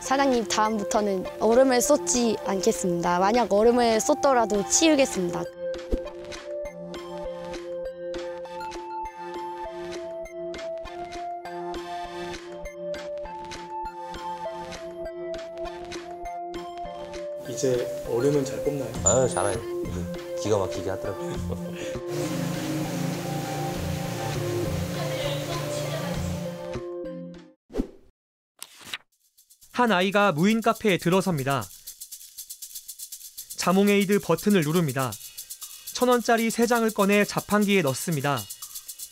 사장님, 다음부터는 얼음을 쏟지 않겠습니다. 만약 얼음을 쏟더라도 치우겠습니다. 이제 얼음은 잘 뽑나요? 아유, 잘해요. 기가 막히게 하더라고요. 한 아이가 무인 카페에 들어섭니다. 자몽에이드 버튼을 누릅니다. 1,000원짜리 3장을 꺼내 자판기에 넣습니다.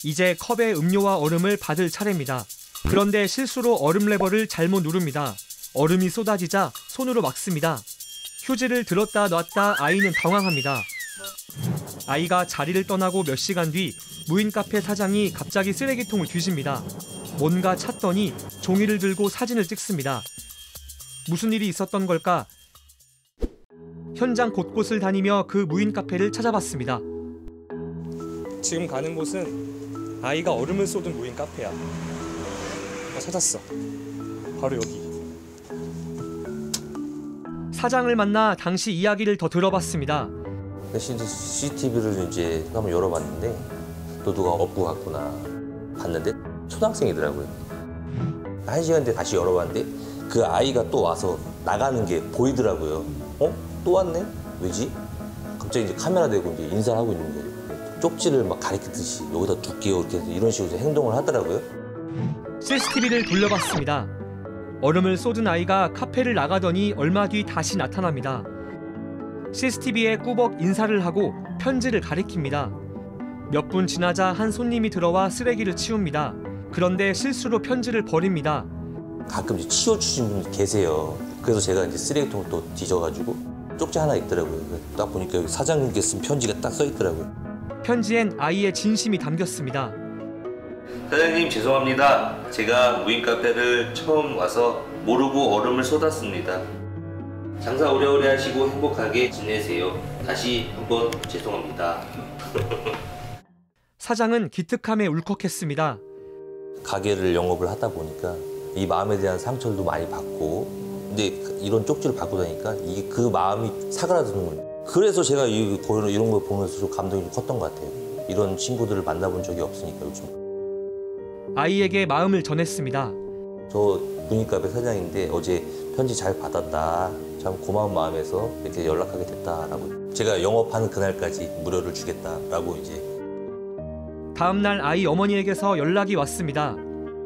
이제 컵에 음료와 얼음을 받을 차례입니다. 그런데 실수로 얼음 레버를 잘못 누릅니다. 얼음이 쏟아지자 손으로 막습니다. 휴지를 들었다 놨다 아이는 당황합니다. 아이가 자리를 떠나고 몇 시간 뒤 무인 카페 사장이 갑자기 쓰레기통을 뒤집니다. 뭔가 찾더니 종이를 들고 사진을 찍습니다. 무슨 일이 있었던 걸까? 현장 곳곳을 다니며 그 무인 카페를 찾아봤습니다. 지금 가는 곳은 아이가 얼음을 쏟은 무인 카페야. 찾았어. 바로 여기. 사장을 만나 당시 이야기를 더 들어봤습니다. CCTV를 이제 한번 열어봤는데 또 누가 업고 갔구나 봤는데 초등학생이더라고요. 1시간 뒤에 다시 열어봤는데 그 아이가 또 와서 나가는 게 보이더라고요. 또 왔네? 왜지? 갑자기 이제 카메라 대고 이제 인사를 하고 있는 거예요. 쪽지를 막 가리키듯이 여기다 둘게요 이렇게 이런 식으로 행동을 하더라고요. CCTV를 돌려봤습니다. 얼음을 쏟은 아이가 카페를 나가더니 얼마 뒤 다시 나타납니다. CCTV에 꾸벅 인사를 하고 편지를 가리킵니다. 몇 분 지나자 한 손님이 들어와 쓰레기를 치웁니다. 그런데 실수로 편지를 버립니다. 가끔 이제 치워주신 분이 계세요. 그래서 제가 이제 쓰레기통을 또 뒤져가지고 쪽지 하나 있더라고요. 딱 보니까 여기 사장님께 쓴 편지가 딱 써 있더라고요. 편지엔 아이의 진심이 담겼습니다. 사장님 죄송합니다. 제가 무인 카페를 처음 와서 모르고 얼음을 쏟았습니다. 장사 오래오래 하시고 행복하게 지내세요. 다시 한번 죄송합니다. 사장은 기특함에 울컥했습니다. 가게를 영업을 하다 보니까 이 마음에 대한 상처도 많이 받고 근데 이런 쪽지를 받고 다니까 이게 그 마음이 사그라드는 거예요. 그래서 제가 이런 걸 보면서 좀 감동이 좀 컸던 것 같아요. 이런 친구들을 만나본 적이 없으니까 요즘. 아이에게 마음을 전했습니다. 저 무인 카페 사장인데 어제 편지 잘 받았다. 참 고마운 마음에서 이렇게 연락하게 됐다라고. 제가 영업하는 그날까지 무료를 주겠다라고 이제. 다음 날 아이 어머니에게서 연락이 왔습니다.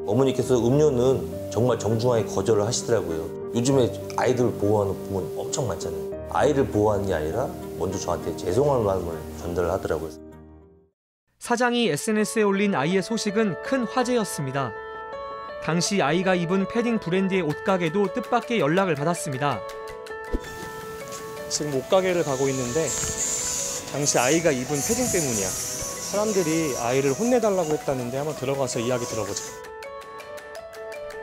어머니께서 음료는 정말 정중하게 거절을 하시더라고요. 요즘에 아이들 보호하는 부모님 엄청 많잖아요. 아이를 보호하는 게 아니라 먼저 저한테 죄송한 마음을 전달을 하더라고요. 사장이 SNS에 올린 아이의 소식은 큰 화제였습니다. 당시 아이가 입은 패딩 브랜드의 옷가게도 뜻밖의 연락을 받았습니다. 지금 옷가게를 가고 있는데 당시 아이가 입은 패딩 때문이야. 사람들이 아이를 혼내달라고 했다는데 한번 들어가서 이야기 들어보자.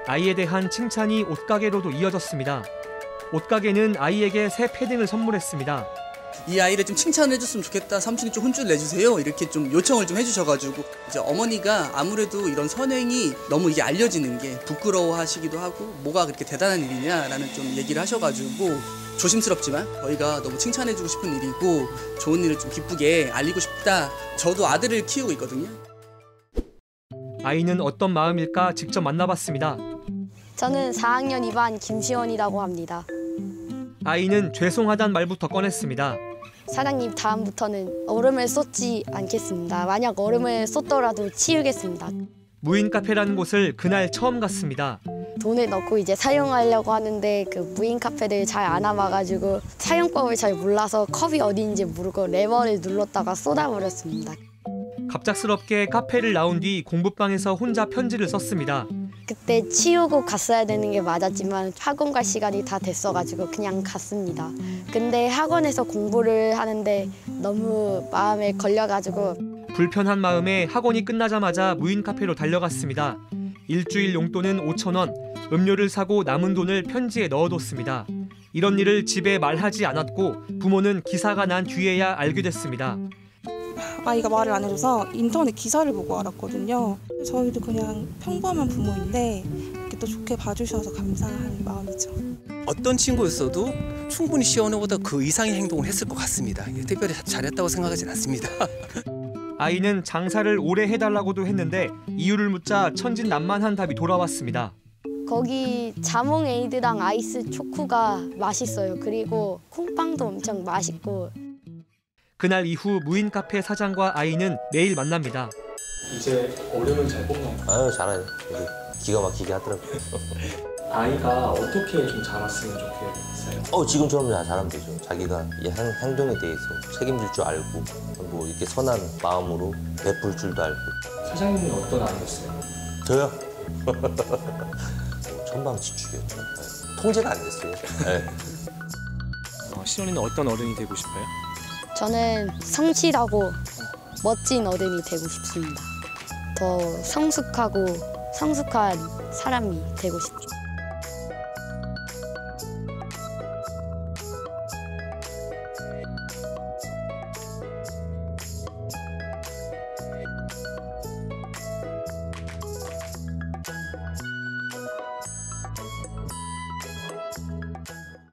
아이에 대한 칭찬이 옷가게로도 이어졌습니다. 옷가게는 아이에게 새 패딩을 선물했습니다. 이 아이를 좀 칭찬을 해줬으면 좋겠다. 삼촌이 좀 혼쭐 내주세요. 이렇게 좀 요청을 좀 해주셔가지고 이제 어머니가 아무래도 이런 선행이 너무 이게 알려지는 게 부끄러워하시기도 하고 뭐가 그렇게 대단한 일이냐라는 좀 얘기를 하셔가지고 조심스럽지만 저희가 너무 칭찬해주고 싶은 일이고 좋은 일을 좀 기쁘게 알리고 싶다. 저도 아들을 키우고 있거든요. 아이는 어떤 마음일까 직접 만나봤습니다. 저는 4학년 2반 김시원이라고 합니다. 아이는 죄송하단 말부터 꺼냈습니다. 사장님, 다음부터는 얼음을 쏟지 않겠습니다. 만약 얼음을 쏟더라도 치우겠습니다. 무인 카페라는 곳을 그날 처음 갔습니다. 돈을 넣고 이제 사용하려고 하는데 그 무인 카페를 잘 안 와봐가지고 사용법을 잘 몰라서 컵이 어디인지 모르고 레버를 눌렀다가 쏟아버렸습니다. 갑작스럽게 카페를 나온 뒤 공부방에서 혼자 편지를 썼습니다. 그때 치우고 갔어야 되는 게 맞았지만 학원 갈 시간이 다 됐어가지고 그냥 갔습니다. 근데 학원에서 공부를 하는데 너무 마음에 걸려가지고 불편한 마음에 학원이 끝나자마자 무인 카페로 달려갔습니다. 일주일 용돈은 5,000원, 음료를 사고 남은 돈을 편지에 넣어뒀습니다. 이런 일을 집에 말하지 않았고 부모는 기사가 난 뒤에야 알게 됐습니다. 아이가 말을 안 해줘서 인터넷 기사를 보고 알았거든요. 저희도 그냥 평범한 부모인데 이렇게 또 좋게 봐주셔서 감사한 마음이죠. 어떤 친구였어도 충분히 시연호보다 그 이상의 행동을 했을 것 같습니다. 특별히 잘했다고 생각하진 않습니다. 아이는 장사를 오래 해달라고도 했는데 이유를 묻자 천진난만한 답이 돌아왔습니다. 거기 자몽 에이드랑 아이스 초코가 맛있어요. 그리고 콩빵도 엄청 맛있고. 그날 이후 무인 카페 사장과 아이는 매일 만납니다. 이제 얼음은 잘 뽑나요? 아유 잘해요. 되게 기가 막히게 하더라고요. 아이가 어떻게 좀 자랐으면 좋겠어요? 지금처럼 잘하면 되죠. 자기가 이 행동에 대해서 책임질 줄 알고 뭐 이렇게 선한 마음으로 베풀 줄도 알고. 사장님은 어떤 아이였어요? 저요? 천방지축이요. 통제가 안 됐어요. 네. 시연이는 어떤 어른이 되고 싶어요? 저는 성실하고 멋진 어른이 되고 싶습니다. 더 성숙하고 성숙한 사람이 되고 싶습니다.